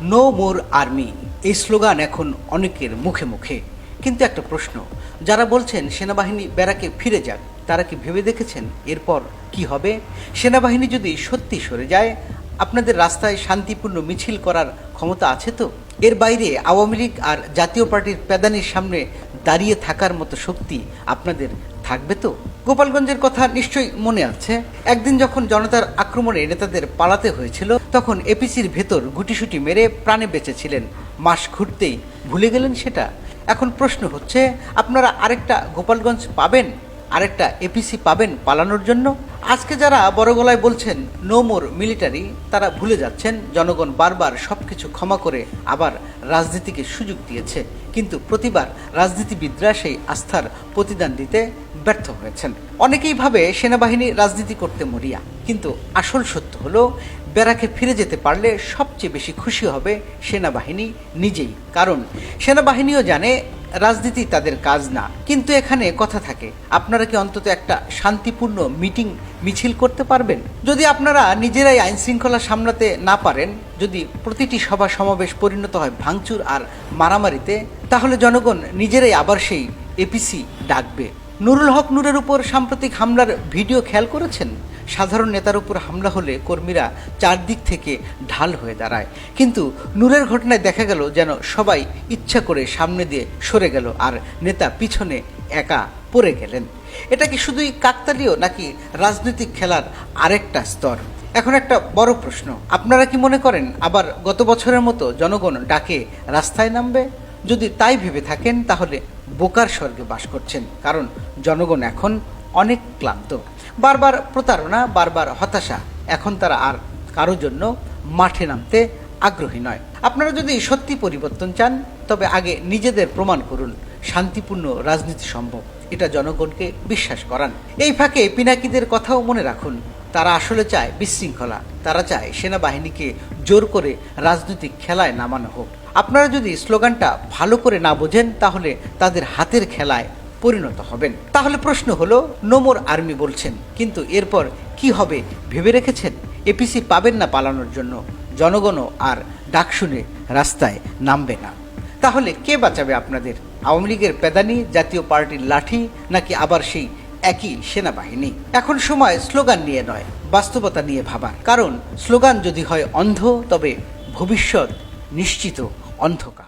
No more army এই slogan এখন অনেকের মুখে মুখে, কিন্তু একটা প্রশ্ন, যারা বলছেন সেনাবাহিনী ব্যারাকে ফিরে যাক, তারা কি ভেবে দেখেছেন এরপর কি হবে? সেনাবাহিনী যদি সত্যি সরে যায়, আপনাদের রাস্তায় শান্তিপূর্ণ মিছিল করার ক্ষমতা আছে তো? এর বাইরে আওয়ামী লীগ আর জাতীয় পার্টির প্যাদানির সামনে দাঁড়িয়ে থাকার মতো শক্তি আপনাদের থাকবে তো? গোপালগঞ্জের কথা নিশ্চয়ই মনে আছে। একদিন যখন জনতার আক্রমণে নেতাদের পালাতে হয়েছিল, তখন এপিসির ভেতর গুটিসুটি মেরে প্রাণে বেঁচেছিলেন। মাস ঘুরতেই ভুলে গেলেন সেটা? এখন প্রশ্ন হচ্ছে, আপনারা আরেকটা গোপালগঞ্জ পাবেন, আরেকটা এপিসি পাবেন পালানোর জন্য? আজকে যারা বড় গলায় বলছেন নো মোর মিলিটারি, তারা ভুলে যাচ্ছেন জনগণ বারবার সবকিছু ক্ষমা করে আবার রাজনীতিকে সুযোগ দিয়েছে, কিন্তু প্রতিবার রাজনীতিবিদরা সেই আস্থার প্রতিদান দিতে ব্যর্থ হয়েছেন। অনেকেই ভাবে সেনাবাহিনী রাজনীতি করতে মরিয়া, কিন্তু আসল সত্য হলো ব্যারাকে ফিরে যেতে পারলে সবচেয়ে বেশি খুশি হবে সেনাবাহিনী নিজেই, কারণ সেনাবাহিনীও জানে রাজনীতি তাদের কাজ না। কিন্তু এখানে কথা থাকে, আপনারা কি অন্তত একটা শান্তিপূর্ণ মিটিং মিছিল করতে পারবেন? যদি আপনারা নিজেরাই আইন শৃঙ্খলা সামলাতে না পারেন, যদি প্রতিটি সভা সমাবেশ পরিণত হয় ভাঙচুর আর মারামারিতে, তাহলে জনগণ নিজেরাই আবার সেই এপিসি ডাকবে। নুরুল হক নূরের উপর সাম্প্রতিক হামলার ভিডিও খেয়াল করেছেন? সাধারণ নেতার উপর হামলা হলে কর্মীরা চারদিক থেকে ঢাল হয়ে দাঁড়ায়, কিন্তু নূরের ঘটনায় দেখা গেল যেন সবাই ইচ্ছা করে সামনে দিয়ে সরে গেল আর নেতা পিছনে একা পড়ে গেলেন। এটা কি শুধুই কাকতালীয়, নাকি রাজনৈতিক খেলার আরেকটা স্তর? এখন একটা বড় প্রশ্ন, আপনারা কি মনে করেন আবার গত বছরের মতো জনগণ ডাকে রাস্তায় নামবে? যদি তাই ভেবে থাকেন, তাহলে বোকার স্বর্গে বাস করছেন, কারণ জনগণ এখন অনেক ক্লান্ত। বারবার প্রতারণা, বারবার হতাশা, এখন তারা আর কারোর জন্য মাঠে নামতে আগ্রহী নয়। আপনারা যদি সত্যি পরিবর্তন চান, তবে আগে নিজেদের প্রমাণ করুন শান্তিপূর্ণ রাজনীতি সম্ভব, এটা জনগণকে বিশ্বাস করান। এই ফাঁকে পিনাকিদের কথাও মনে রাখুন, তারা আসলে চায় বিশৃঙ্খলা, তারা চায় সেনাবাহিনীকে জোর করে রাজনৈতিক খেলায় নামানো হোক। আপনারা যদি স্লোগানটা ভালো করে না বোঝেন, তাহলে তাদের হাতের খেলায় পরিণত হবেন। তাহলে প্রশ্ন হলো, নো মোর আর্মি বলছেন, কিন্তু এরপর কি হবে ভেবে রেখেছেন? এপিসি পাবেন না পালানোর জন্য, জনগণও আর ডাক শুনে রাস্তায় নামবে না। তাহলে কে বাঁচাবে আপনাদের? আওয়ামী লীগের প্যাদানি, জাতীয় পার্টির লাঠি, নাকি আবার সেই একই সেনাবাহিনী? এখন সময় স্লোগান নিয়ে নয়, বাস্তবতা নিয়ে ভাবার, কারণ স্লোগান যদি হয় অন্ধ, তবে ভবিষ্যৎ নিশ্চিত অন্ধকার।